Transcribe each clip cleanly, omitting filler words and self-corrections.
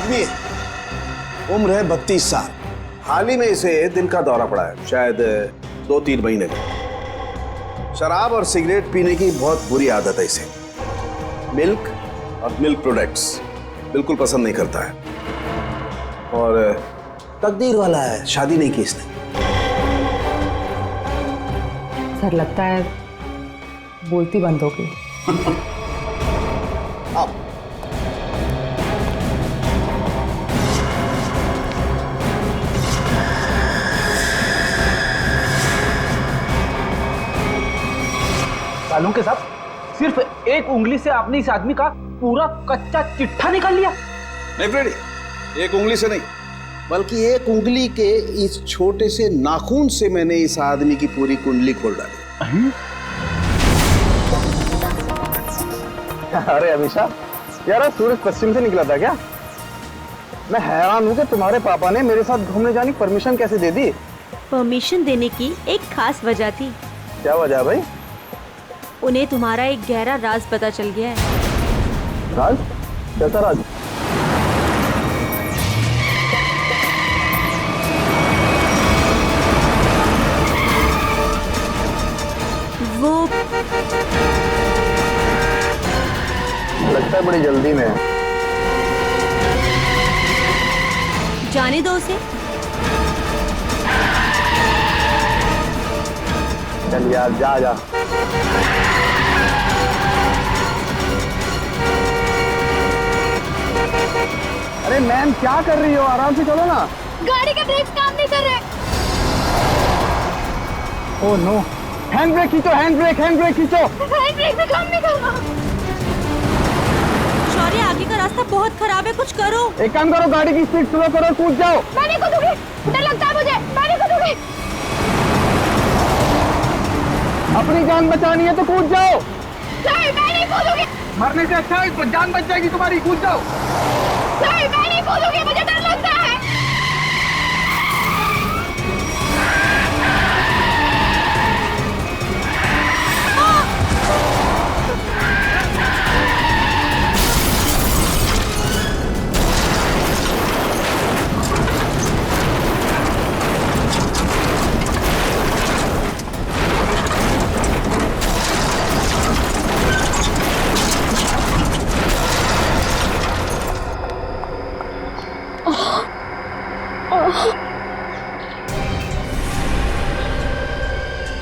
आदमी है, उम्र है 32 साल। हाल ही में इसे दिल का दौरा पड़ा है, शायद 2-3 महीने में। शराब और सिगरेट पीने की बहुत बुरी आदत है इसे। मिल्क और मिल्क प्रोडक्ट्स बिल्कुल पसंद नहीं करता है और तकदीर वाला है, शादी नहीं की इसने। सर लगता है बोलती बंद हो गई। अब सालों के साथ सिर्फ एक उंगली से आपने इस आदमी का पूरा कच्चा चिट्ठा निकाल लिया। नहीं फ्रेडी, एक उंगली से नहीं, बल्कि एक उंगली के इस छोटे से नाखून से मैंने इस आदमी की पूरी कुंडली खोल डाली। अरे अमीषा, यार सूरज पश्चिम से निकला था क्या? मैं हैरान हूँ कि तुम्हारे पापा ने मेरे साथ घूमने जाने की परमिशन कैसे दे दी? परमिशन देने की एक खास वजह थी। क्या वजह है भाई? उन्हें तुम्हारा एक गहरा राज पता चल गया है। राज? कैसा राज? वो लगता है बड़ी जल्दी में है। जाने दो उसे। चल यार, जा जा। अरे मैम, क्या कर रही हो? आराम से चलो ना। गाड़ी के ब्रेक्स काम नहीं कर रहे। ओह नो, हैंड ब्रेक खींचो, हैंड ब्रेक खींचो। हैंड ब्रेक भी काम नहीं कर रहा। शौर्य, आगे का रास्ता बहुत खराब है, कुछ करो। एक काम करो, गाड़ी की स्पीड स्लो करो, कूद जाओ। मैं नहीं कूदूंगी, डर लगता है मुझे, मैं नहीं कूदूंगी। अपनी जान बचानी है तो कूद जाओ। नहीं, मैं नहीं कूदूंगी। मरने से अच्छा है जान बच जाएगी तुम्हारी, कूद जाओ। नहीं, मैं नहीं कूदूंगी, मुझे डर लगता है।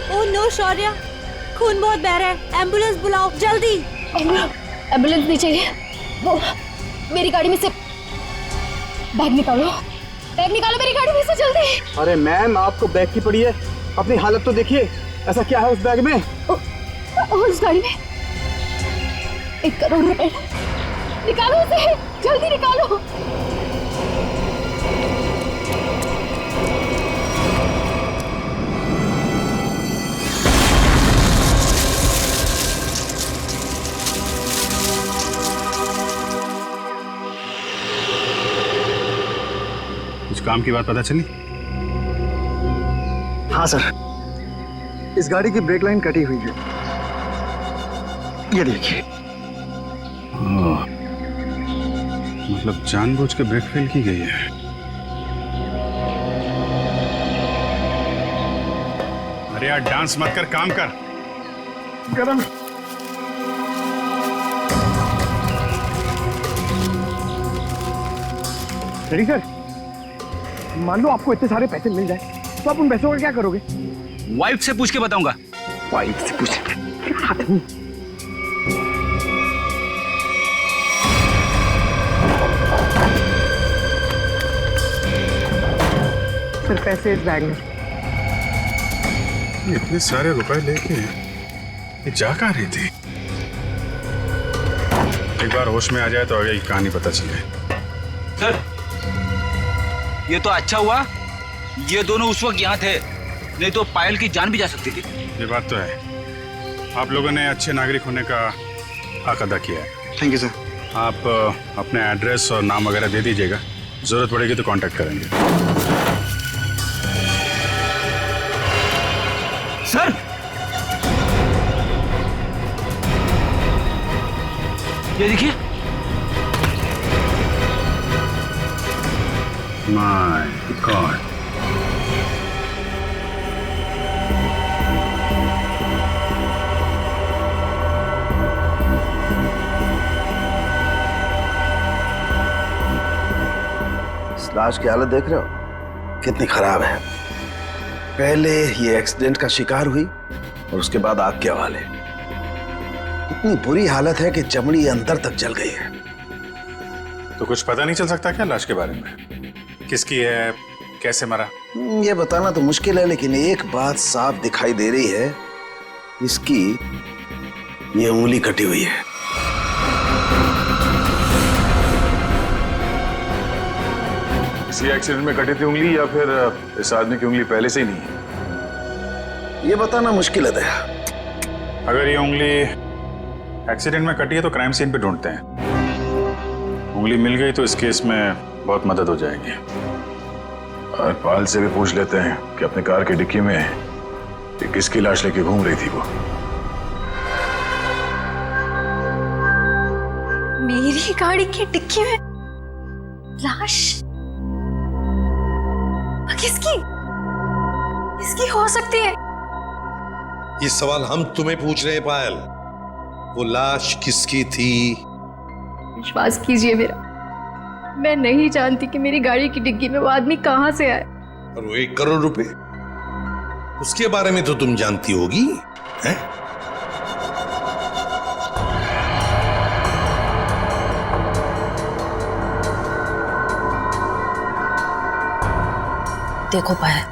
ओह नो शौर्य, खून बहुत बह रहा है, एम्बुलेंस बुलाओ जल्दी। एम्बुलेंस नहीं चाहिए। वो मेरी गाड़ी में से बैग निकालो, बैग निकालो मेरी गाड़ी में से जल्दी। अरे मैम, आपको बैग की पड़ी है, अपनी हालत तो देखिए। ऐसा क्या है उस बैग में? उस गाड़ी में 1 करोड़ रुपए। निकालो उसे, जल्दी निकालो। कुछ काम की बात पता चली? हाँ सर, इस गाड़ी की ब्रेक लाइन कटी हुई है, ये देखिए। मतलब जानबूझ के ब्रेक फेल की गई है। अरे यार, डांस मत कर, काम कर। गरम। रेडी सर, मान लो आपको इतने सारे पैसे मिल जाए तो आप उन पैसों का क्या करोगे? वाइफ से पूछ के बताऊंगा। वाइफ से पूछ। सर पैसे इस बैग में। इतने सारे रुपए लेके ये जा कहाँ रही थी? एक बार होश में आ जाए तो आगे की कहानी पता चले। सर, ये तो अच्छा हुआ ये दोनों उस वक्त यहाँ थे, नहीं तो पायल की जान भी जा सकती थी। ये बात तो है, आप लोगों ने अच्छे नागरिक होने का हक अदा किया है। Thank you sir. आप अपने एड्रेस और नाम वगैरह दे दीजिएगा, जरूरत पड़ेगी तो कांटेक्ट करेंगे। सर, ये देखिए, माय गॉड। इस लाश की हालत देख रहे हो कितनी खराब है। पहले ये एक्सीडेंट का शिकार हुई और उसके बाद आग के हवाले। इतनी बुरी हालत है कि चमड़ी अंदर तक जल गई है। तो कुछ पता नहीं चल सकता क्या लाश के बारे में? किसकी है, कैसे मरा? ये बताना तो मुश्किल है, लेकिन एक बात साफ दिखाई दे रही है, इसकी ये उंगली कटी हुई है। किसी एक्सीडेंट में कटी थी उंगली या फिर इस आदमी की उंगली पहले से ही नहीं है? ये बताना मुश्किल है दया। अगर ये उंगली एक्सीडेंट में कटी है तो क्राइम सीन पे ढूंढते हैं। उंगली मिल गई तो इस केस में बहुत मदद हो जाएगी। और पाल से भी पूछ लेते हैं कि अपने कार की डिक्की में ये किसकी लाश लेके घूम रही थी वो। मेरी गाड़ी की डिक्की में लाश? किसकी? किसकी हो सकती है? ये सवाल हम तुम्हें पूछ रहे हैं पायल। वो लाश किसकी थी? विश्वास कीजिए मेरा, मैं नहीं जानती कि मेरी गाड़ी की डिग्गी में वो आदमी कहां से आए। और वो 1 करोड़ रुपए, उसके बारे में तो तुम जानती होगी, हैं? देखो पायल,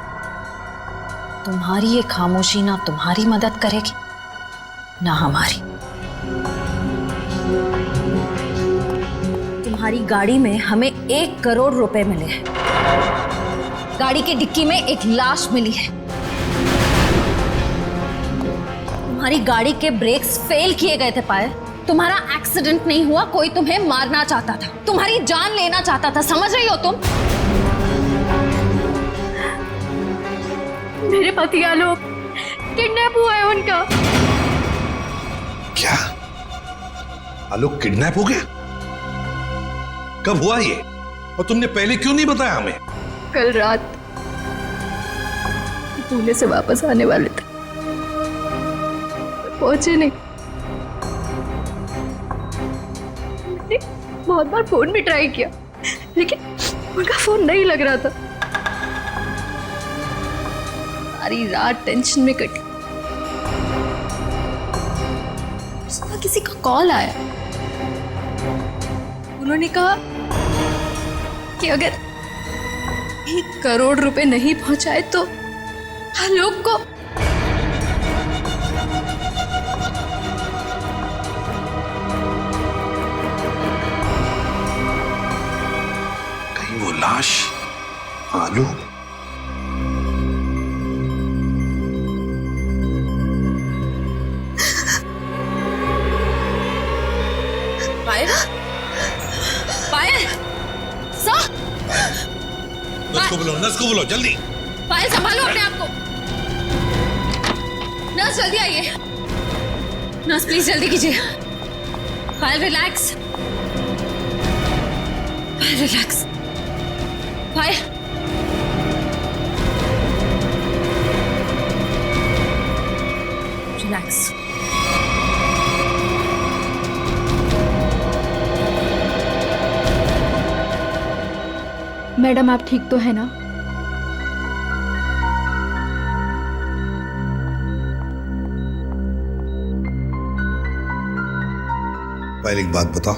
तुम्हारी ये खामोशी ना तुम्हारी मदद करेगी ना हमारी। तुम्हारी गाड़ी में हमें 1 करोड़ रुपए मिले हैं, गाड़ी की डिक्की में एक लाश मिली है। तुम्हारी गाड़ी के ब्रेक्स फेल किए गए थे पायल। तुम्हारा एक्सीडेंट नहीं हुआ, कोई तुम्हें मारना चाहता था, तुम्हारी जान लेना चाहता था, समझ रही हो तुम? मेरे पति आलोक किडनैप हुआ है उनका। क्या? आलोक किडनैप हो गया? कब हुआ ये? और तुमने पहले क्यों नहीं बताया हमें? कल रात पुणे से वापस आने वाले थे, पहुंचे नहीं। मैंने बहुत बार फोन भी ट्राई किया, लेकिन उनका फोन नहीं लग रहा था। सारी रात टेंशन में कटी। सुबह किसी का कॉल आया, उन्होंने कहा कि अगर 1 करोड़ रुपए नहीं पहुंचाए तो आलोक को कहीं वो लाश आलोक? पायल, पायल, सर, नर्स को बोलो जल्दी। पायल संभालो अपने आप को। नर्स जल्दी आइए। नर्स प्लीज जल्दी कीजिए। पायल रिलैक्स, पायल रिलैक्स, पायल। रिलैक्स। मैडम आप ठीक तो है ना? पहले एक बात बताओ,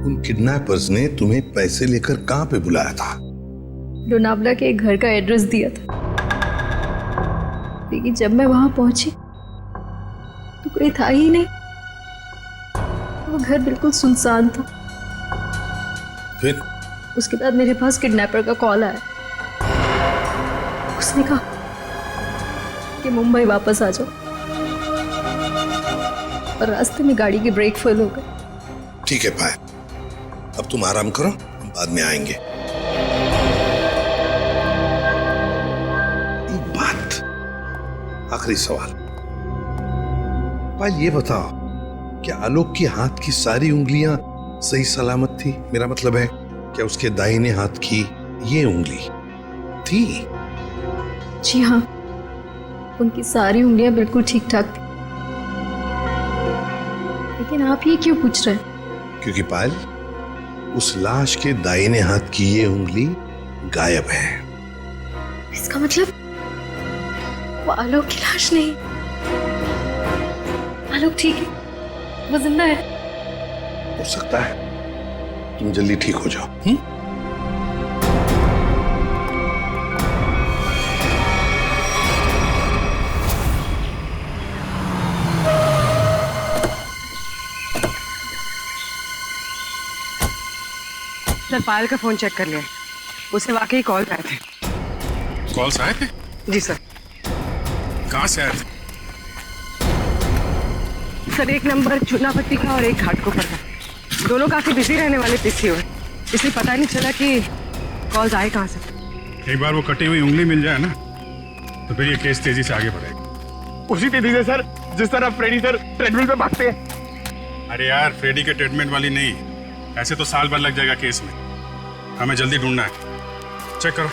उन किडनैपर्स ने तुम्हें पैसे लेकर कहां पे बुलाया था? लोनावला के एक घर का एड्रेस दिया था, लेकिन जब मैं वहां पहुंची तो कोई था ही नहीं। वो घर बिल्कुल सुनसान था। फिर? उसके बाद मेरे पास किडनैपर का कॉल आया। उसने कहा कि मुंबई वापस आ जाओ, और रास्ते में गाड़ी की ब्रेक फेल हो गई। ठीक है पायल, अब तुम आराम करो, हम बाद में आएंगे। एक बात, आखिरी सवाल। पायल ये बताओ, क्या आलोक की हाथ की सारी उंगलियां सही सलामत थी? मेरा मतलब है क्या उसके दाहिने हाथ की ये उंगली थी? जी हाँ, उनकी सारी उंगलियां बिल्कुल ठीक ठाक थी। लेकिन आप ये क्यों पूछ रहे हैं? क्योंकि पायल, उस लाश के दाहिने हाथ की ये उंगली गायब है। इसका मतलब वो आलोक की लाश नहीं। आलोक ठीक है, वो जिंदा है। हो सकता है तुम जल्दी ठीक हो जाओ। सर, पायल का फोन चेक कर लिया, उसे वाकई कॉल आए थे। कॉल्स आए थे? जी सर। कहाँ से आए थे? सर, एक नंबर चुनापत्ती का और एक घाटकोपर का। दोनों काफी बिजी रहने वाले पीसी हुए, इसलिए पता नहीं चला कि कॉल्स आए कहाँ से। एक बार वो कटी हुई उंगली मिल जाए ना, तो फिर ये केस तेजी से आगे बढ़ेगा। उसी तेजी से सर जिस तरह फ्रेडी सर ट्रेडमिल पे भागते हैं। अरे यार, फ्रेडी के ट्रीटमेंट वाली नहीं, ऐसे तो साल भर लग जाएगा केस में। हमें जल्दी ढूंढना है। चेक करो।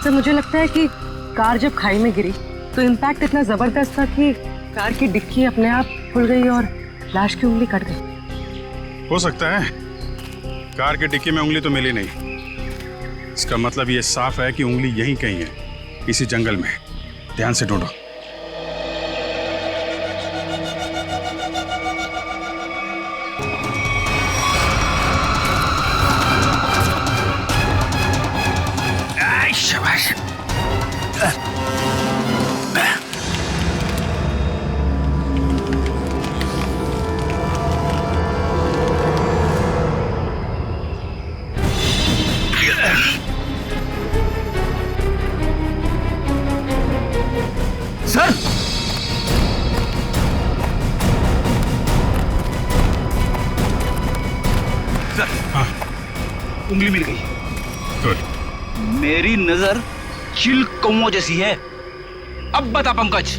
सर, मुझे लगता है कि कार जब खाई में गिरी तो इम्पैक्ट इतना जबरदस्त था कि कार की डिक्की अपने आप खुल गई और लाश की उंगली कट गई। हो सकता है। कार के डिक्की में उंगली तो मिली नहीं। इसका मतलब ये साफ है कि उंगली यहीं कहीं है, इसी जंगल में। ध्यान से ढूंढो। शाबाश। सर, सर, हाँ, उंगली मिल गई। गुड। मेरी नजर चिल कौओं जैसी है। अब बता पंकज,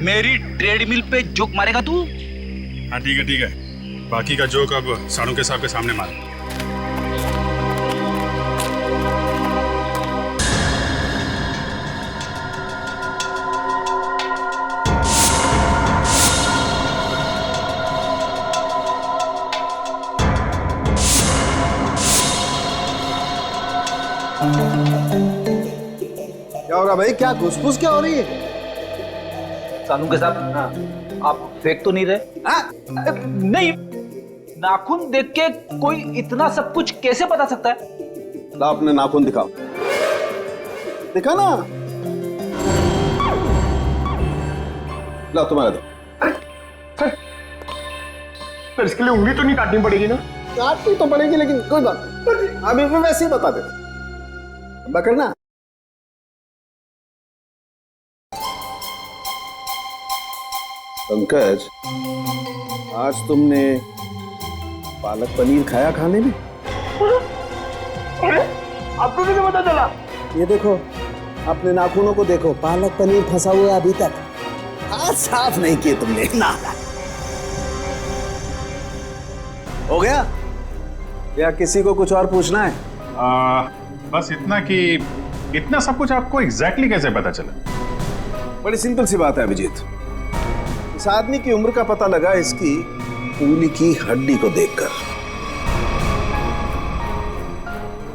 मेरी ट्रेडमिल पे जोक मारेगा तू? हाँ ठीक है ठीक है, बाकी का जोक अब साड़ू के साहब के सामने मार। क्या हो रहा भाई? क्या घुसफुस क्या हो रही है? सानू के साथ आप फेंक तो नहीं रहे? नहीं, नाखून देख के कोई इतना सब कुछ कैसे बता सकता है? ला अपने नाखून दिखाओ। दिखा ना। ला तुम्हारा दो। सर, इसके लिए उंगली तो नहीं काटनी पड़ेगी ना? काटनी तो पड़ेगी, लेकिन कोई बात नहीं, अभी भी वैसे ही बता देते। करना पंकज, आज तुमने पालक पनीर खाया खाने में? अरे, आपको कैसे पता चला? ये देखो, अपने नाखूनों को देखो, पालक पनीर फंसा हुआ है अभी तक। हाथ साफ नहीं किए तुमने ना। हो गया या किसी को कुछ और पूछना है? बस इतना कि इतना सब कुछ आपको एग्जैक्टली कैसे पता चला? बड़ी सिंपल सी बात है अभिजीत। इस आदमी की उम्र का पता लगा इसकी उंगली की हड्डी को देखकर।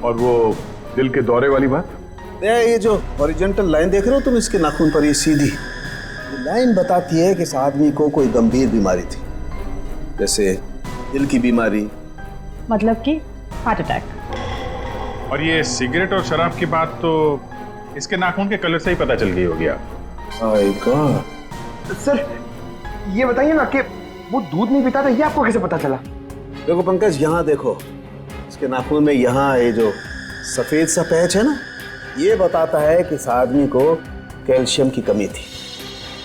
और वो दिल के दौरे वाली बात? ये जो हॉरिजॉन्टल लाइन देख रहे हो तुम इसके नाखून पर, ये सीधी लाइन बताती है कि इस आदमी को कोई गंभीर बीमारी थी, जैसे दिल की बीमारी। मतलब कि हार्ट अटैक। और ये सिगरेट और शराब की बात तो इसके नाखून के कलर से ही पता चल गई होगी। आप सर, ये बताइए ना कि वो दूध नहीं पीता था, ये आपको कैसे पता चला? देखो पंकज, यहाँ देखो, इसके नाखून में यहाँ ये जो सफेद सा पैच है ना, ये बताता है कि इस आदमी को कैल्शियम की कमी थी।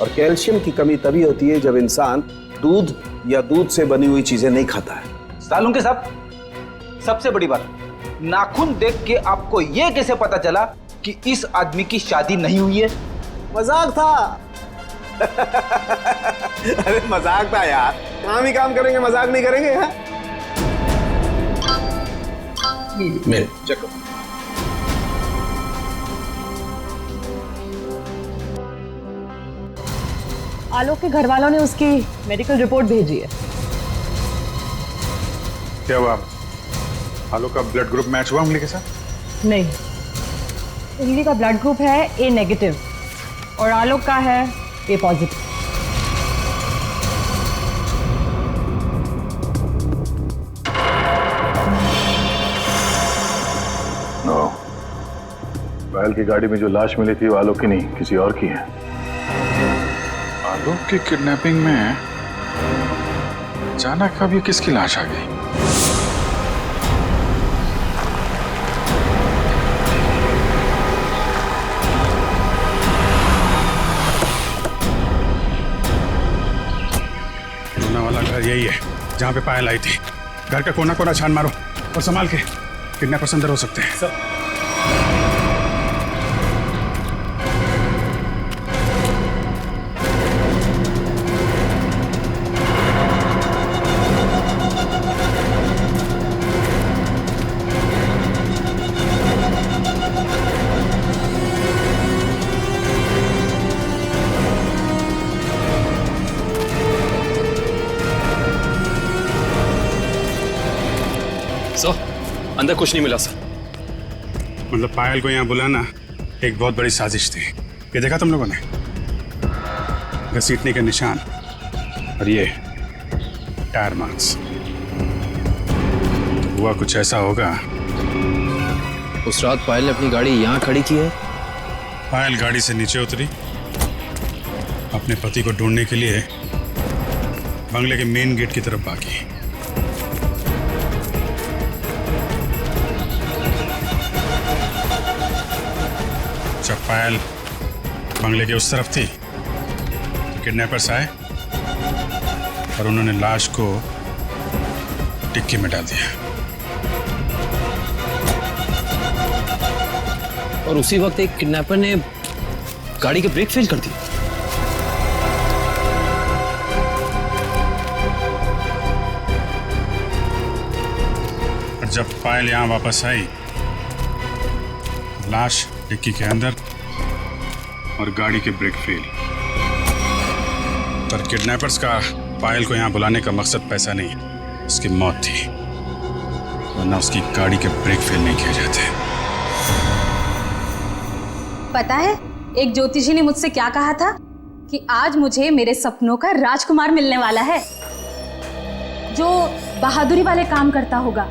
और कैल्शियम की कमी तभी होती है जब इंसान दूध या दूध से बनी हुई चीजें नहीं खाता है। सालून के साहब, सबसे बड़ी बात, नाखून देख के आपको यह कैसे पता चला कि इस आदमी की शादी नहीं हुई है? मजाक था। अरे मजाक था यार, काम ही काम करेंगे, मजाक नहीं करेंगे। हाँ मेरे चेक करो। आलोक के घर वालों ने उसकी मेडिकल रिपोर्ट भेजी है। क्या हुआ? आलोक का ब्लड ग्रुप मैच हुआ उंगली के साथ? नहीं, उंगली का ब्लड ग्रुप है ए नेगेटिव और आलोक का है ए पॉजिटिव। नो, पायल की गाड़ी में जो लाश मिली थी वो आलोक की नहीं, किसी और की है। आलोक की किडनैपिंग में अचानक अभी किसकी लाश आ गई? रोना वाला घर यही है जहां पे पायल आई थी। घर का कोना कोना छान मारो और संभाल के, किडनैपर्स अंदर हो सकते हैं। अंदर कुछ नहीं मिला सर। मतलब पायल को यहाँ बुलाना एक बहुत बड़ी साजिश थी। ये देखा तुम लोगों ने? घसीटने के निशान और ये टायर मार्क्स। तो हुआ कुछ ऐसा होगा। उस रात पायल ने अपनी गाड़ी यहाँ खड़ी की है। पायल गाड़ी से नीचे उतरी, अपने पति को ढूंढने के लिए बंगले के मेन गेट की तरफ भागी। जब पायल बंगले के उस तरफ थी तो किडनैपर्स आए और उन्होंने लाश को डिक्की में डाल दिया। और उसी वक्त एक किडनैपर ने गाड़ी के ब्रेक फेल कर दिए। और जब पायल यहाँ वापस आई, लाश डिक्की के अंदर और गाड़ी के ब्रेक फेल। पर किडनैपर्स का पायल को यहाँ बुलाने का मकसद पैसा नहीं, उसकी मौत थी, वरना उसकी गाड़ी के ब्रेक फेल नहीं किए जाते। पता है एक ज्योतिषी ने मुझसे क्या कहा था कि आज मुझे मेरे सपनों का राजकुमार मिलने वाला है, जो बहादुरी वाले काम करता होगा,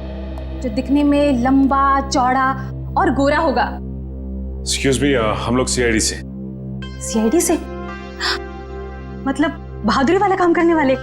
जो दिखने में लंबा चौड़ा और गोरा होगा। एक्सक्यूज मी, हम लोग सीआईडी से। सीआईडी से? मतलब बहादुरी वाला काम करने वाले?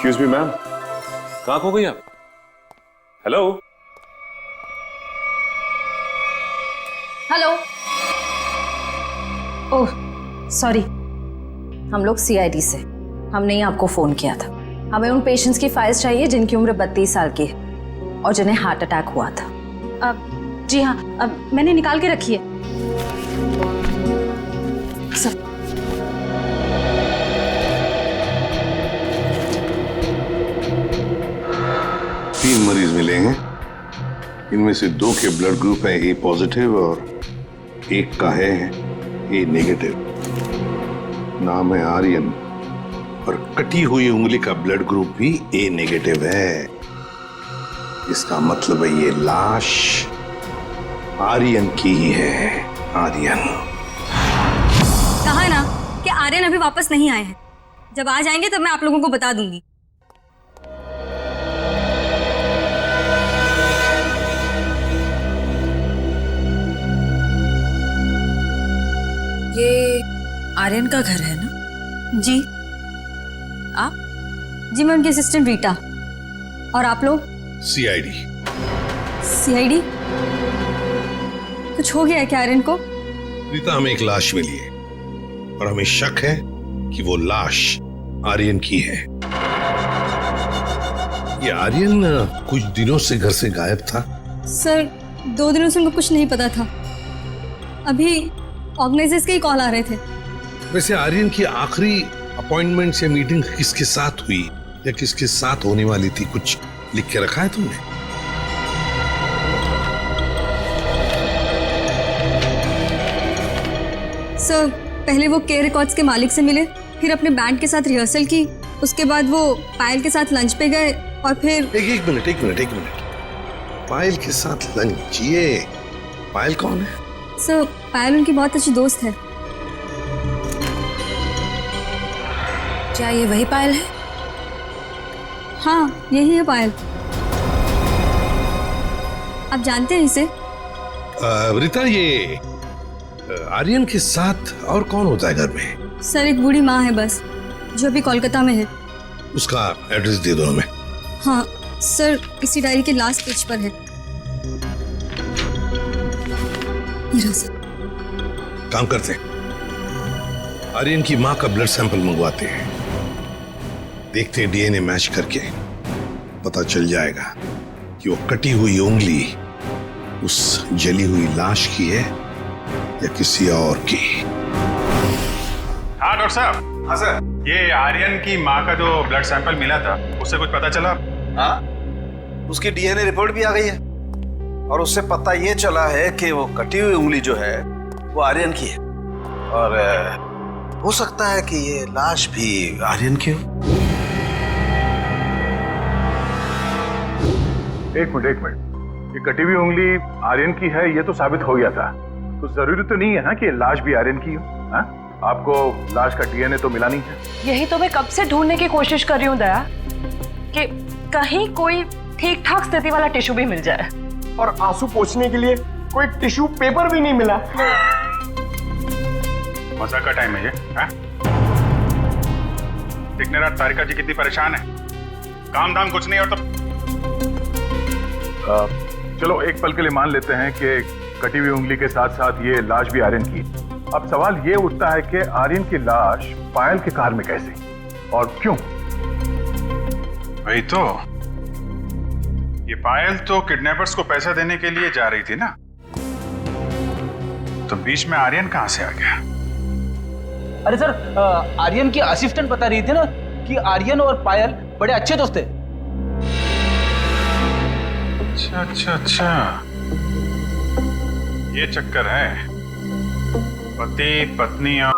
एक्सक्यूज मी मैम, कहाँ खो गई आप? Hello hello. ओह सॉरी, हम लोग सीआईडी से, हमने ही आपको फोन किया था। हमें उन पेशेंट्स की फाइल्स चाहिए जिनकी उम्र 32 साल की है और जिन्हें हार्ट अटैक हुआ था। जी हाँ, मैंने निकाल के रखी है सब। 3 मरीज मिलेंगे, इनमें से 2 के ब्लड ग्रुप है ए पॉजिटिव और एक का है ए नेगेटिव। नाम है आर्यन और कटी हुई उंगली का ब्लड ग्रुप भी ए नेगेटिव है। इसका मतलब है ये लाश आर्यन की ही है। आर्यन कहा ना कि आर्यन अभी वापस नहीं आए हैं। जब आ जाएंगे तब मैं आप लोगों को बता दूंगी। ये आर्यन का घर है ना? जी। आप? जी मैं उनकी असिस्टेंट रीटा। और आप लोग? सीआईडी। सीआईडी? कुछ हो गया है क्या आर्यन को? रीता, हमें एक लाश मिली है और हमें शक है कि वो लाश आर्यन की है। ये आर्यन कुछ दिनों से घर से गायब था। सर 2 दिनों से उनको कुछ नहीं पता था। अभी ऑर्गेनाइजर्स के ही कॉल आ रहे थे। वैसे आर्यन की आखिरी अपॉइंटमेंट या मीटिंग किसके साथ हुई या किसके साथ होने वाली थी, कुछ लिख के रखा है तुमने? सर पहले वो के रिकॉर्ड्स के मालिक से मिले, फिर अपने बैंड के साथ रिहर्सल की, उसके बाद वो पायल के साथ लंच पे गए और फिर एक मिनट। पायल के साथ लंच? ये पायल कौन है? सर पायल उनकी बहुत अच्छी दोस्त है। क्या ये वही पायल है? हाँ यही है पायल। आप जानते हैं इसे? रीता, ये आर्यन के साथ और कौन होता है घर में? सर एक बूढ़ी माँ है बस, जो अभी कोलकाता में है। उसका एड्रेस दे दो हमें। हाँ सर इसी डायरी के लास्ट पेज पर है। ये रहा सर। काम करते हैं, आर्यन की माँ का ब्लड सैंपल मंगवाते हैं, देखते हैं डीएनए मैच करके पता चल जाएगा कि वो कटी हुई उंगली उस जली हुई लाश की है या किसी और की। हाँ डॉक्टर साहब। हाँ सर। ये आर्यन की माँ का जो ब्लड सैंपल मिला था, उससे कुछ पता चला? हाँ, उसकी डीएनए रिपोर्ट भी आ गई है और उससे पता ये चला है कि वो कटी हुई उंगली जो है वो आर्यन की है और हो सकता है कि ये लाश भी आर्यन की हो। एक मिनट, ये कटी हुई उंगली आर्यन की है ये तो साबित हो गया था, तो जरूरी तो नहीं है ना कि लाश भी आर्यन की हो। हाँ? आपको लाश का डीएनए तो मिला नहीं है। यही तो मैं कब से ढूंढने की कोशिश कर रही हूँ दया, कि कहीं कोई ठीक ठाक स्थिति वाला टिश्यू भी मिल जाए। और आंसू पोंछने के लिए कोई टिश्यू पेपर भी नहीं मिला। मजाक का टाइम है ये? दिखने रात तारिका जी कितनी परेशान है, काम धाम कुछ नहीं और तो चलो एक पल के लिए मान लेते हैं कि कटी हुई उंगली के साथ साथ ये लाश भी आर्यन की। अब सवाल ये उठता है कि आर्यन की लाश पायल के कार में कैसे और क्यों? वही तो, ये पायल तो किडनैपर्स को पैसा देने के लिए जा रही थी ना, तो बीच में आर्यन कहां से आ गया? अरे सर आर्यन की असिस्टेंट बता रही थी ना कि आर्यन और पायल बड़े अच्छे दोस्त थे। अच्छा, ये चक्कर है पति पत्नी। और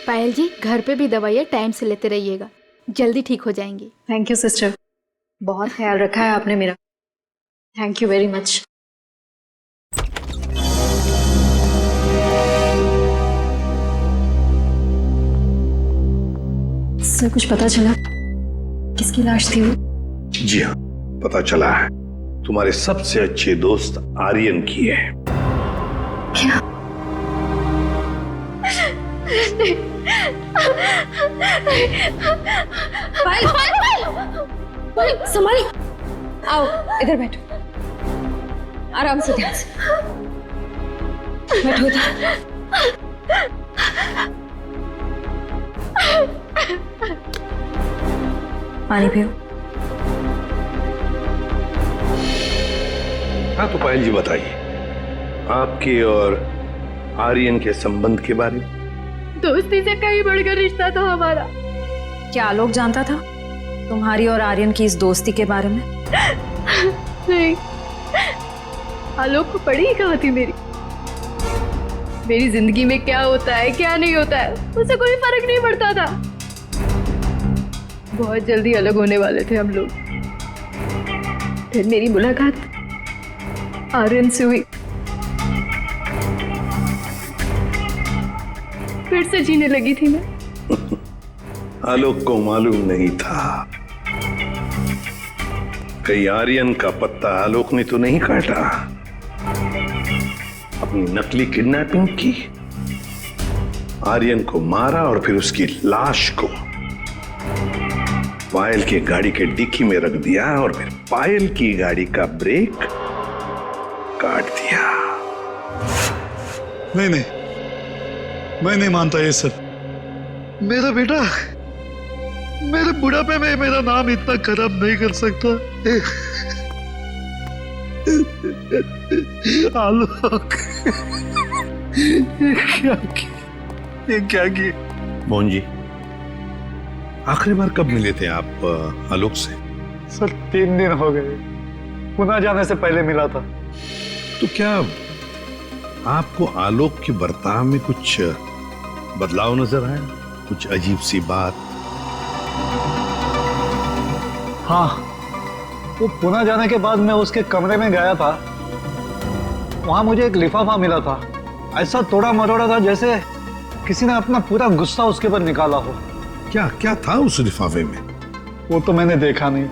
पायल जी घर पे भी दवाइयाँ टाइम से लेते रहिएगा, जल्दी ठीक हो जाएंगी। थैंक यू सिस्टर, बहुत ख्याल रखा है आपने मेरा। Thank you very much. Sir कुछ पता चला किसकी लाश थी वो? जी हाँ, पता चला है, तुम्हारे सबसे अच्छे दोस्त आर्यन की है। क्या? पायल संभाली। आओ इधर बैठो, आराम से, ध्यान से बैठो इधर। पानी पियो। हाँ तो पायल जी बताइए, आपके और आर्यन के संबंध के बारे में। दोस्ती से कहीं बढ़कर रिश्ता था हमारा। क्या आलोक जानता था तुम्हारी और आर्यन की इस दोस्ती के बारे में? नहीं, आलोक को पड़ी ही कहाँ थी मेरी जिंदगी में क्या होता है क्या नहीं होता है उसे कोई फर्क नहीं पड़ता था। बहुत जल्दी अलग होने वाले थे हम लोग, फिर मेरी मुलाकात आर्यन से हुई, फिर से जीने लगी थी मैं। आलोक को मालूम नहीं था, कहीं आर्यन का पत्ता आलोक ने तो नहीं काटा, अपनी नकली किडनैपिंग की। आर्यन को मारा और फिर उसकी लाश को पायल की गाड़ी के डिक्की में रख दिया और फिर पायल की गाड़ी का ब्रेक काट दिया। नहीं नहीं, मैं नहीं मानता ये सब। मेरा बेटा मेरे बुढ़ापे में मेरा नाम इतना खराब नहीं कर सकता। आलोक, ये क्या किया? मोहन जी, आखिरी बार कब मिले थे आप आलोक से? सर 3 दिन हो गए, पुणे जाने से पहले मिला था। तो क्या आपको आलोक के बर्ताव में कुछ बदलाव नजर आया? कुछ अजीब सी बात? हाँ, वो पुणे जाने के बाद मैं उसके कमरे में गया था। वहां मुझे एक लिफाफा मिला था, ऐसा तोड़ा मरोड़ा था जैसे किसी ने अपना पूरा गुस्सा उसके ऊपर निकाला हो। क्या क्या था उस लिफाफे में? वो तो मैंने देखा नहीं।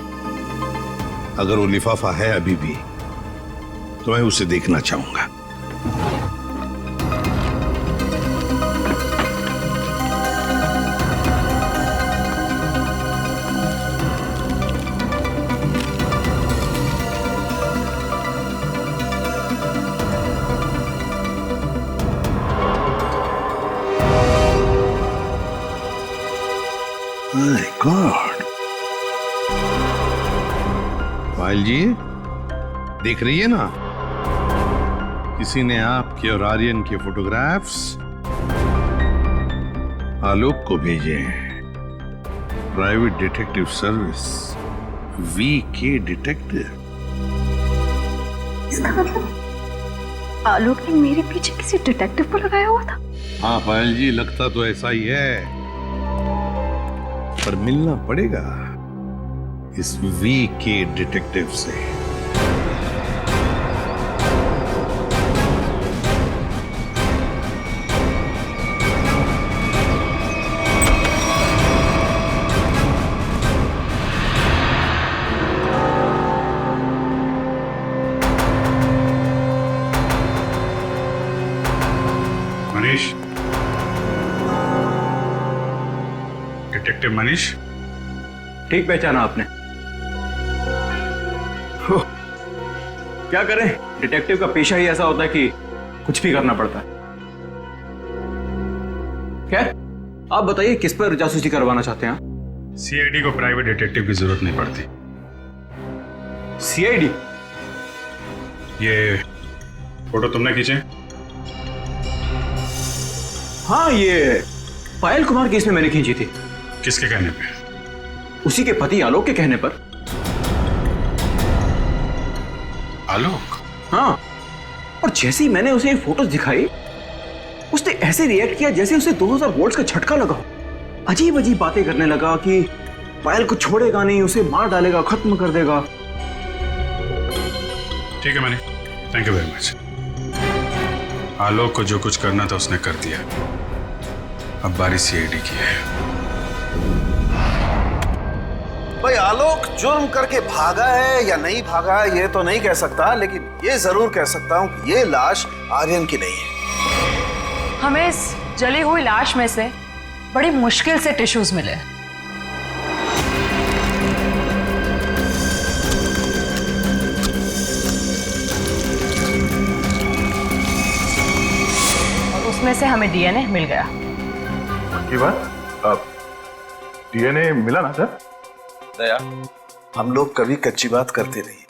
अगर वो लिफाफा है अभी भी तो मैं उसे देखना चाहूंगा। My God! पायल जी, देख रही है ना, किसी ने आपके और आर्यन के फोटोग्राफ्स आलोक को भेजे हैं। Private detective service, VK detective. इसका मतलब आलोक ने मेरे पीछे किसी डिटेक्टिव को लगाया हुआ था? हाँ पायल जी, लगता तो ऐसा ही है, पर मिलना पड़ेगा इस VK डिटेक्टिव से। मनीष, डिटेक्टिव मनीष। ठीक पहचाना आपने। क्या करें, डिटेक्टिव का पेशा ही ऐसा होता है कि कुछ भी करना पड़ता है। खैर, आप बताइए किस पर जासूसी करवाना चाहते हैं? CID को प्राइवेट डिटेक्टिव की जरूरत नहीं पड़ती। CID? ये फोटो तुमने खींचे? हाँ, ये पायल कुमार केस में मैंने खींची थी। किसके कहने पे? उसी के पति आलोक के कहने पर। आलोक? हाँ, और जैसे ही मैंने उसे ये फोटोज दिखाई, उसने ऐसे रिएक्ट किया जैसे उसे 2000 वोल्ट्स का झटका लगा हो। अजीब अजीब बातें करने लगा कि पायल को छोड़ेगा नहीं, उसे मार डालेगा, खत्म कर देगा। ठीक है Manish, thank you very much. Alok को जो कुछ करना था उसने कर दिया, अब बारी CID की है। भाई आलोक जुर्म करके भागा है या नहीं भागा है ये तो नहीं कह सकता, लेकिन ये जरूर कह सकता हूं कि ये लाश आर्यन की नहीं है। हमें इस जली हुई लाश में से बड़ी मुश्किल से टिश्यूज मिले। और उसमें से हमें DNA मिल गया। की बात? अब DNA मिला ना सर? दया, हम लोग कभी कच्ची बात करते नहीं।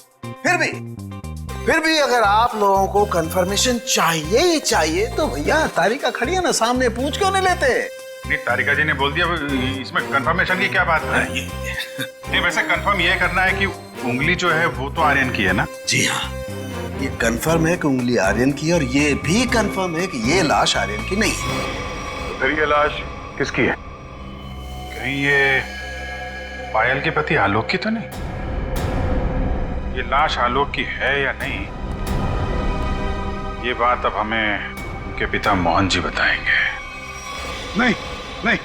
फिर भी अगर आप लोगों को कंफर्मेशन चाहिए ही चाहिए तो भैया तारिका खड़ी है ना सामने, पूछ क्यों नहीं लेते? नहीं, तारिका जी ने बोल दिया, इसमें कंफर्मेशन की क्या बात है? नहीं, वैसे कंफर्म ये करना है कि उंगली जो है वो तो आर्यन की है ना? जी हाँ, ये कंफर्म है कि उंगली आर्यन की, और ये भी कंफर्म है कि ये लाश आर्यन की नहीं है। तो फिर ये लाश किसकी है? कहीं ये पायल के पति आलोक की तो नहीं? ये लाश आलोक की है या नहीं, ये बात अब हमें उनके पिता मोहन जी बताएंगे। नहीं नहीं,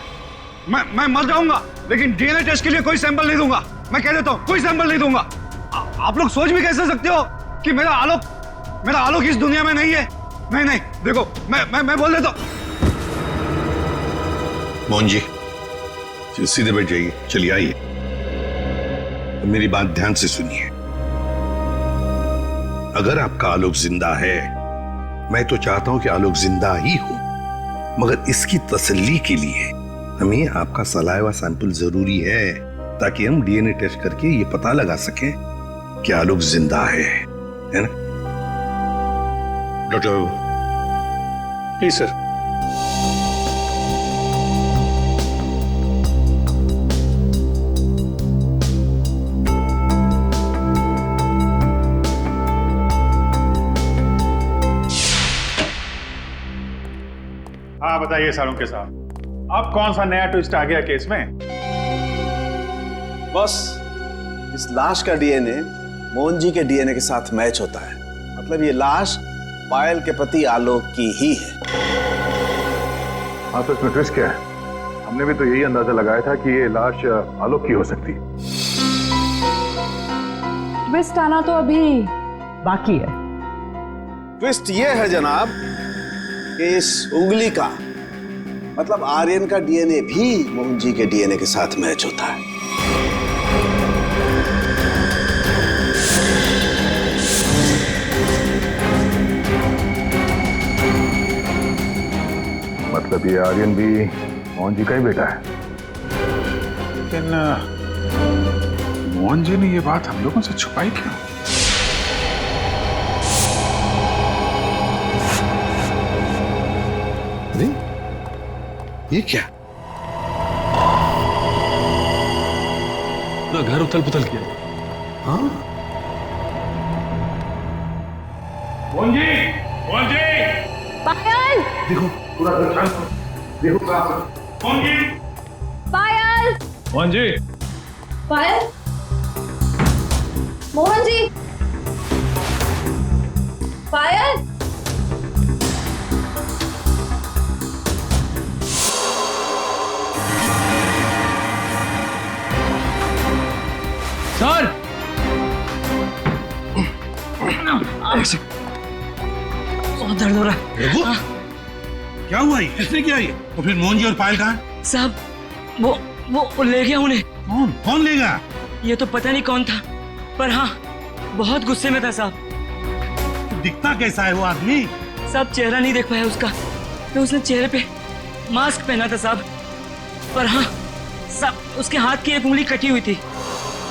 मैं मर जाऊंगा लेकिन DNA टेस्ट के लिए कोई सैंपल नहीं दूंगा। मैं कह देता हूँ, कोई सैंपल नहीं दूंगा। आप लोग सोच भी कैसे सकते हो कि मेरा आलोक इस दुनिया में नहीं है? नहीं नहीं, देखो मैं बोल देता हूँ। मोहन जी सीधे बैठ जाइए, चलिए आइए। तो मेरी बात ध्यान से सुनिए। अगर आपका आलोक जिंदा है, मैं तो चाहता हूं कि आलोक जिंदा ही हो, मगर इसकी तसल्ली के लिए हमें आपका सलाइवा सैंपल जरूरी है, ताकि हम डीएनए टेस्ट करके ये पता लगा सकें कि आलोक जिंदा है ना? डॉक्टर जी सर। हाँ बताइए सालुंके साहब, अब कौन सा नया ट्विस्ट आ गया केस में? बस इस लाश का डीएनए मोहन जी के डीएनए के साथ मैच होता है। मतलब ये लाश पायल के पति आलोक की ही है। हाँ तो इसमें ट्विस्ट क्या है? हमने भी तो यही अंदाजा लगाया था कि ये लाश आलोक की हो सकती है। ट्विस्ट आना तो अभी बाकी है। ट्विस्ट ये है जनाब कि इस उंगली का मतलब आर्यन का डीएनए भी मोहन जी के डीएनए के साथ मैच होता है। मतलब ये आर्यन भी मोहन जी का ही बेटा है। लेकिन मोहन जी ने ये बात हम लोगों से छुपाई क्यों? अरे ये क्या? पूरा घर उथल पुथल किया। हाँ मोहन जी, मोहन जी, पायल, देखो पूरा घर शांत, देखो कहाँ मोहन जी, पायल, मोहन जी, पायल, मोहन जी, पायल। सर बहुत दर्द हो रहा है। रघु, क्या हुआ? इसने क्या ये? तो फिर मोहन जी और पायल कहाँ? साहब वो ले गया उन्हें। कौन लेगा? ये तो पता नहीं कौन था, पर हाँ बहुत गुस्से में था साहब। दिखता कैसा है वो आदमी? साहब चेहरा नहीं देख पाया उसका, तो उसने चेहरे पे मास्क पहना था साहब। पर हाँ साहब उसके हाथ की एक उंगली कटी हुई थी।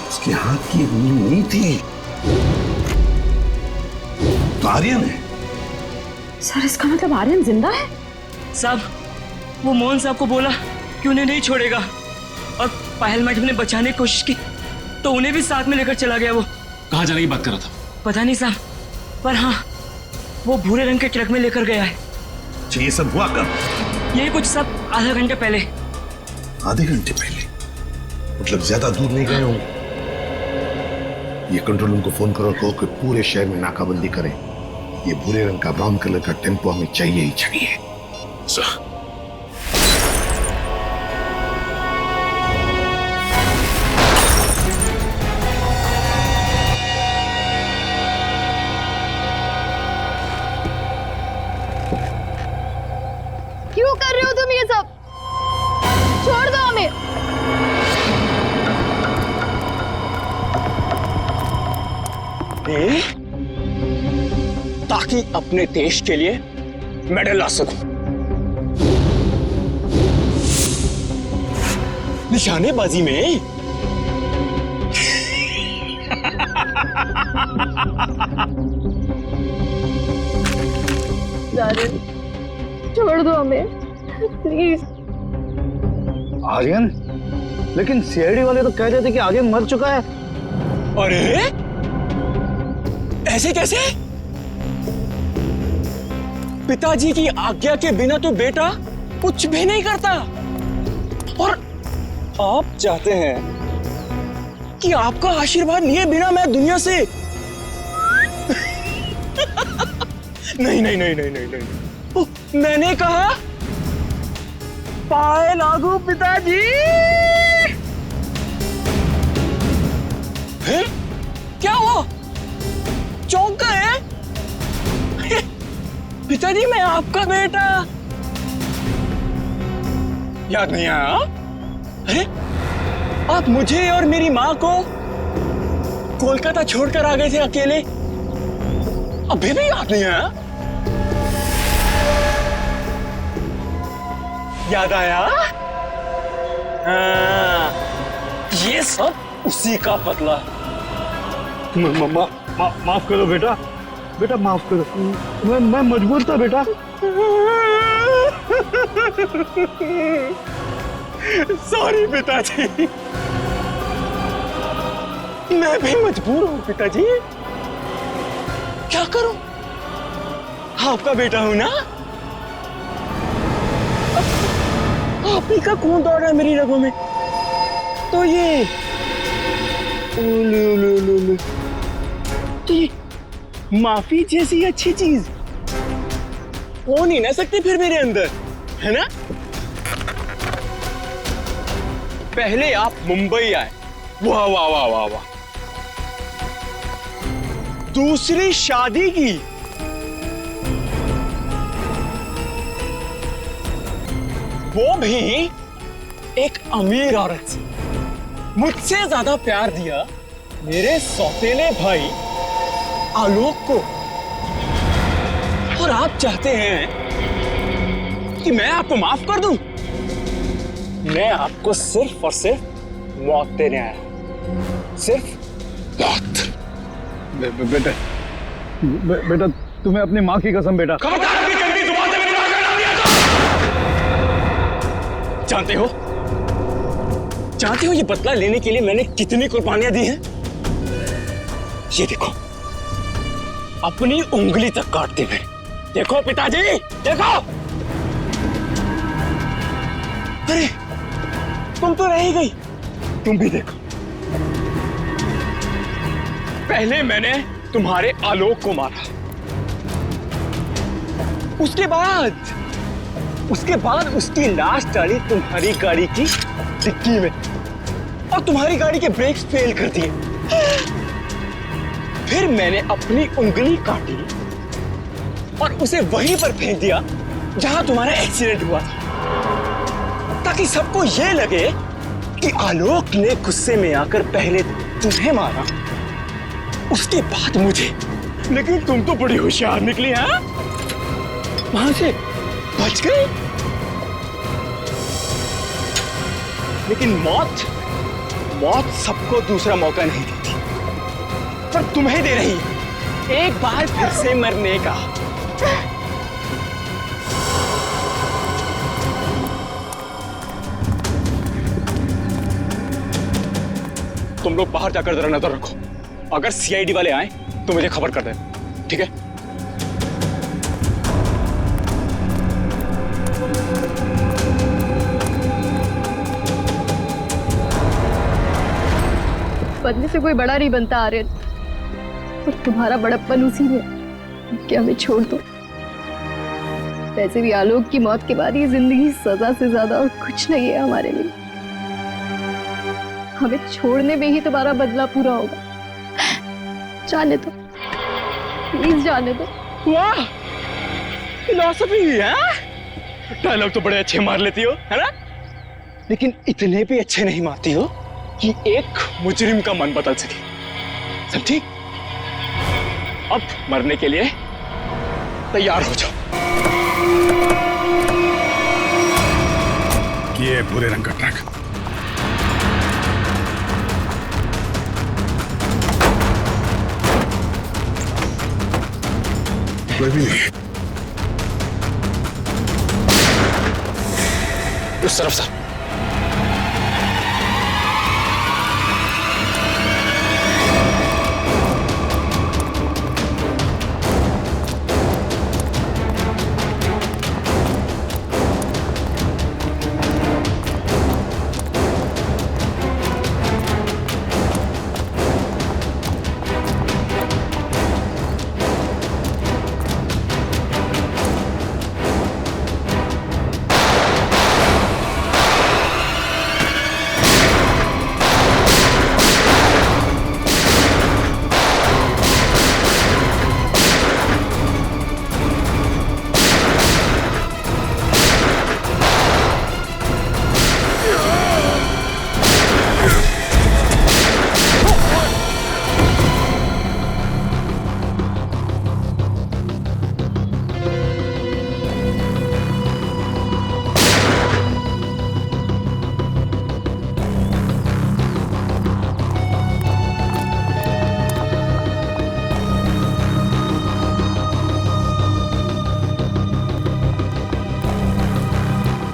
उसके हाथ की उंगली नहीं थी तो आर्यन है। सर इसका मतलब आर्यन जिंदा है? साहब वो मोहन साहब को बोला कि उन्हें नहीं छोड़ेगा, और पायल मैडम ने बचाने की कोशिश की तो उन्हें भी साथ में लेकर चला गया। वो कहाँ जाने की बात कर रहा था? पता नहीं साहब, पर हाँ वो भूरे रंग के ट्रक में लेकर गया है। ये सब हुआ कब? ये कुछ सब आधा घंटे पहले। आधे घंटे पहले? मतलब ज्यादा दूर नहीं गए होंगे। ये कंट्रोल रूम को फोन करो, कहो कि पूरे शहर में नाकाबंदी करें। ये भूरे रंग का ब्राउन कलर का टेम्पो हमें चाहिए ही चाहिए। सर क्यों कर रहे हो तुम ये सब? छोड़ दो हमें। ताकि अपने देश के लिए मेडल ला सकूं। निशानेबाजी में छोड़ दो हमें प्लीज। आर्यन? लेकिन सीआईडी वाले तो कह रहे थे कि आर्यन मर चुका है। अरे ऐसे कैसे? पिताजी की आज्ञा के बिना तो बेटा कुछ भी नहीं करता, और आप चाहते हैं कि आपका आशीर्वाद लिए बिना मैं दुनिया से नहीं नहीं नहीं नहीं नहीं नहीं, मैंने कहा पाए लागू पिताजी। फिर क्या हुआ? चौंक गए? पिताजी मैं आपका बेटा। याद नहीं आया? अरे आप मुझे और मेरी माँ को कोलकाता छोड़कर आ गए थे अकेले, अभी भी याद नहीं आया? याद आया? हाँ, ये सब उसी का बदला है। माफ करो बेटा, बेटा माफ करो, मैं मजबूर था बेटा। सॉरी पिताजी, मैं भी मजबूर हूँ पिताजी, क्या करूं? आपका बेटा हूं ना, आप ही का खून दौड़ रहा है मेरी रगों में, तो ये तो ये माफी जैसी अच्छी चीज हो नहीं ना सकती फिर मेरे अंदर, है ना? पहले आप मुंबई आए, वाह वाह वाह वाह वाह, दूसरी शादी की, वो भी एक अमीर औरत से। मुझसे ज्यादा प्यार दिया मेरे सौतेले भाई आलोक को, और आप चाहते हैं कि मैं आपको माफ कर दूं? मैं आपको सिर्फ और सिर्फ मौत देने आया, सिर्फ मौत। बेटा तुम्हें अपनी माँ की कसम बेटा। जानते हो ये बदला लेने के लिए मैंने कितनी कुर्बानियां दी हैं? ये देखो, अपनी उंगली तक काट दी मैंने। देखो पिताजी, देखो। अरे तुम तो रह ही गई, तुम भी देखो। पहले मैंने तुम्हारे आलोक को मारा, उसके बाद उसकी लाश डाली तुम्हारी गाड़ी की डिक्की में, और तुम्हारी गाड़ी के ब्रेक्स फेल कर दिए। फिर मैंने अपनी उंगली काटी और उसे वहीं पर फेंक दिया जहां तुम्हारा एक्सीडेंट हुआ था, ताकि सबको यह लगे कि आलोक ने गुस्से में आकर पहले तुम्हें मारा, उसके बाद मुझे। लेकिन तुम तो बड़ी होशियार निकली, हाँ? वहां से बच गई। लेकिन मौत सबको दूसरा मौका नहीं देती, पर तुम्हें दे रही है एक बार फिर से मरने का। तुम लोग बाहर जाकर जरा नजर रखो, अगर सीआईडी वाले आए तो मुझे खबर कर देना, ठीक है? बदले से कोई बड़ा नहीं बनता आर्यन, और तुम्हारा बड़प्पन उसी में कि हमें छोड़ दो। वैसे भी आलोक की मौत के बाद ये जिंदगी सजा से ज्यादा और कुछ नहीं है हमारे लिए। हमें छोड़ने में ही तुम्हारा बदला पूरा होगा। जाने दो, प्लीज जाने दो। वाह, फिलॉसफी है। डायलॉग तो बड़े अच्छे मार लेती हो, है ना? लेकिन इतने भी अच्छे नहीं मारती हो कि एक मुजरिम का मन बदल सके, समझी? अब मरने के लिए तैयार हो जाओ। ये भूरे रंग का ट्रक। कोई भी नहीं। उस तरफ से।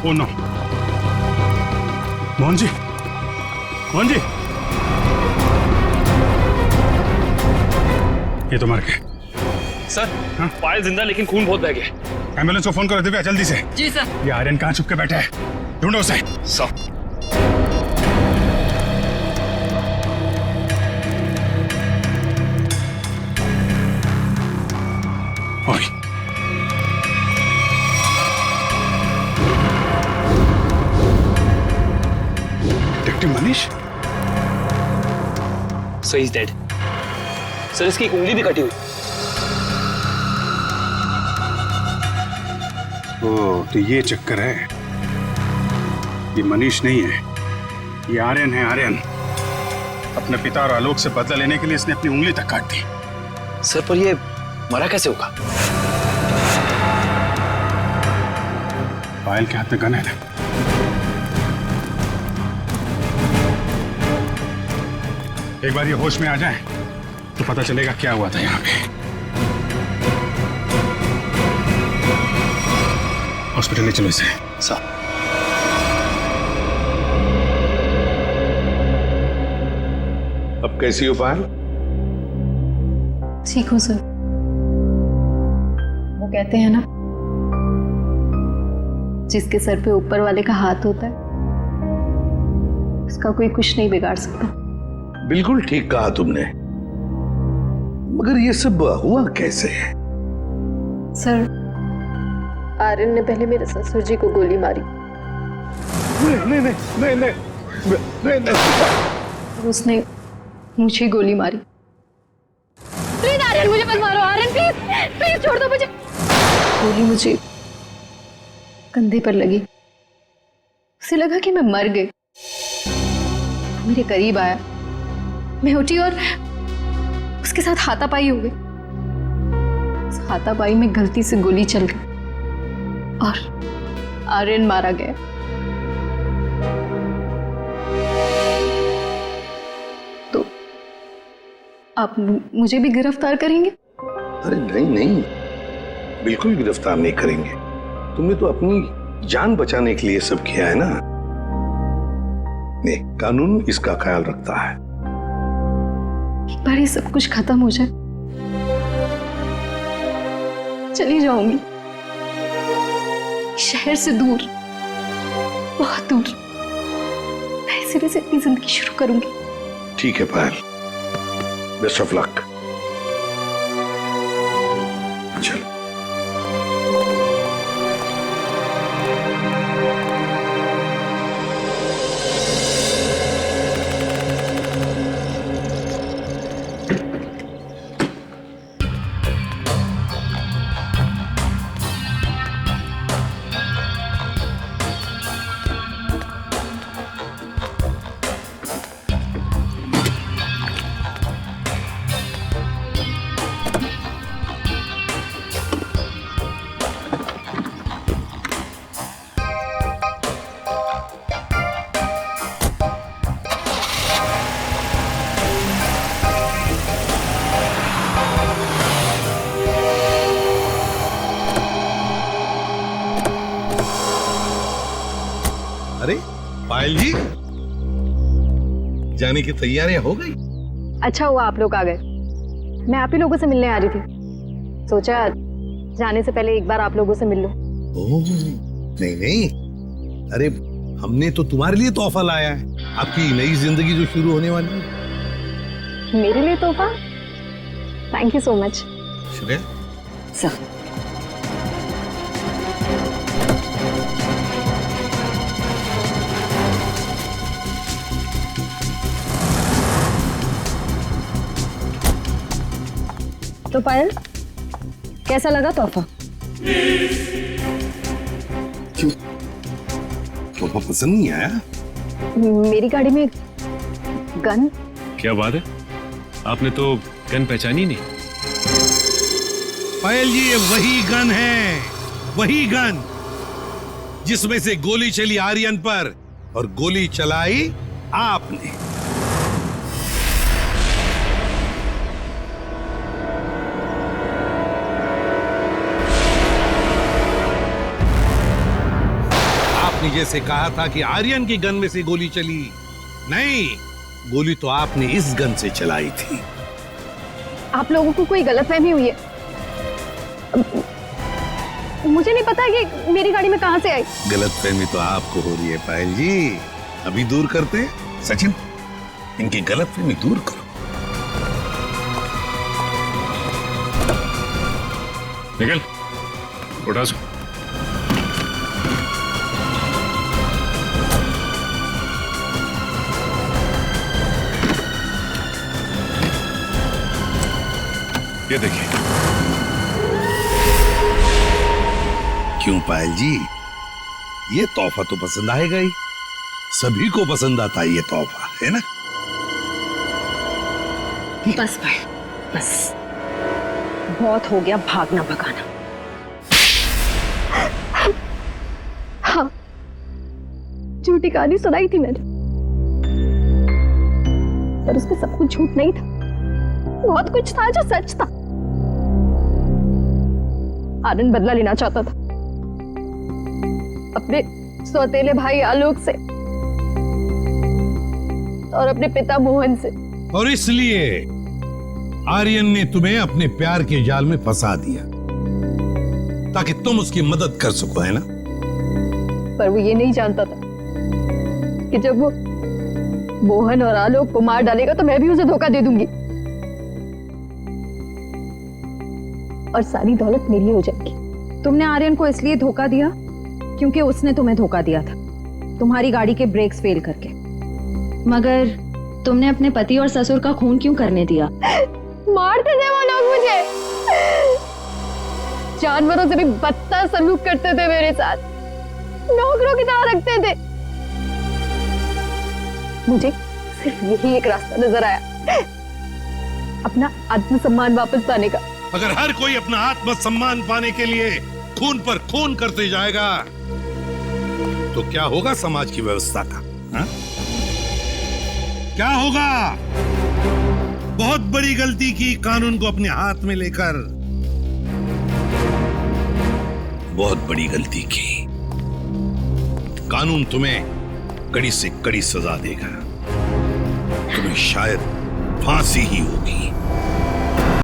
ओ नो, मोहन जी, मोहन जी, ये तो मर गए। सर, पायल जिंदा लेकिन खून बहुत बह गया। एम्बुलेंस को फोन करो दिव्या, जल्दी से। जी सर। ये आर्यन कहाँ छुप के बैठा है, ढूंढो उसे। Sir. Detective Manish? So he is dead. Sir, इसकी एक उंगली भी कटी हुई। ओ, तो ये चक्कर है। ये मनीष नहीं है, ये आर्यन है। आर्यन अपने पिता और आलोक से बदला लेने के लिए इसने अपनी उंगली तक काट दी। सर, पर ये मरा कैसे होगा? पायल के हाथ में गन है ना। एक बार ये होश में आ जाए तो पता चलेगा क्या हुआ था यहाँ पे। हॉस्पिटल ले चलो इसे। सर। अब कैसी हो पायल? ठीक हूँ सर। वो कहते हैं ना, जिसके सर पे ऊपर वाले का हाथ होता है उसका कोई कुछ नहीं बिगाड़ सकता। बिल्कुल ठीक कहा तुमने, मगर ये सब हुआ कैसे? सर, आर्यन ने पहले मेरे ससुर जी को गोली मारी। नहीं नहीं नहीं नहीं नहीं नहीं। उसने मुझे गोली मारी। प्लीज आर्यन, मुझे मत मारो। आर्यन प्लीज प्लीज छोड़ दो मुझे। गोली मुझे कंधे पर लगी। उसे लगा कि मैं मर गई। मेरे करीब आया, मैं उठी और उसके साथ हाथापाई हो गई। उस हाथापाई में गलती से गोली चल गई और आर्यन मारा गया। तो आप मुझे भी गिरफ्तार करेंगे? अरे नहीं नहीं, बिल्कुल गिरफ्तार नहीं करेंगे। तुमने तो अपनी जान बचाने के लिए सब किया है ना। नहीं, कानून इसका ख्याल रखता है। एक बार ये सब कुछ खत्म हो जाए, चली जाऊंगी शहर से दूर, बहुत दूर। नए सिरे से अपनी जिंदगी शुरू करूंगी। ठीक है पायल, बेस्ट ऑफ लक। चलो। अरे पायल जी, जाने की तैयारियां हो गई? अच्छा हुआ आप लोग आ गए। मैं आप ही लोगों से मिलने आ रही थी। सोचा जाने से पहले एक बार आप लोगों से मिल लो। ओह, नहीं नहीं, अरे हमने तो तुम्हारे लिए तोहफा लाया है, आपकी नई जिंदगी जो शुरू होने वाली है। मेरे लिए तोहफा? Thank you so much. Shreya sir, तो पायल, कैसा लगा तोहफा? क्यों, तोहफा पसंद नहीं आया? मेरी गाड़ी में गन। क्या बात है, आपने तो गन पहचानी नहीं। पायल जी, ये वही गन है, वही गन जिसमें से गोली चली आर्यन पर और गोली चलाई आपने। आपने जैसे कहा था कि आर्यन की गन में से गोली चली, नहीं, गोली तो आपने इस गन से चलाई थी। आप लोगों को कोई गलतफहमी हुई है। मुझे नहीं पता कि मेरी गाड़ी में कहां से आई। गलतफहमी तो आपको हो रही है पायल जी, अभी दूर करते हैं। सचिन, इनकी गलतफहमी दूर करो। निकल, उठा सो। ये देखिए। क्यों पायल जी, ये तोहफा तो पसंद आएगा ही, सभी को पसंद आता है ये तोहफा, है ना? बस भाई, बस बहुत हो गया भागना भगाना। हाँ, झूठी कहानी सुनाई थी मैंने, पर उसमें सब कुछ झूठ नहीं था, बहुत कुछ था जो सच था। आनंद बदला लेना चाहता था अपने सौतेले भाई आलोक से और अपने पिता मोहन से, और इसलिए आर्यन ने तुम्हें अपने प्यार के जाल में फंसा दिया ताकि तुम उसकी मदद कर सको, है ना? पर वो ये नहीं जानता था कि जब वो मोहन और आलोक को मार डालेगा तो मैं भी उसे धोखा दे दूंगी और सारी दौलत मेरी हो जाएगी। तुमने आर्यन को इसलिए धोखा दिया क्योंकि उसने तुम्हें धोखा दिया था, तुम्हारी गाड़ी के ब्रेक्स फेल करके। मगर तुमने अपने पति और ससुर का खून क्यों करने दिया? मारते थे वो लोग मुझे, जानवरों से भी बदतर सलूक करते थे मेरे साथ, नौकरों की तरह रखते थे। मुझे सिर्फ यही एक रास्ता नजर आया, अपना आत्मसम्मान वापस पाने का। अगर हर कोई अपना आत्मसम्मान पाने के लिए खून पर खून करते जाएगा तो क्या होगा समाज की व्यवस्था का? हा? क्या होगा? बहुत बड़ी गलती की कानून को अपने हाथ में लेकर, बहुत बड़ी गलती की। कानून तुम्हें कड़ी से कड़ी सजा देगा, तुम्हें शायद फांसी ही होगी।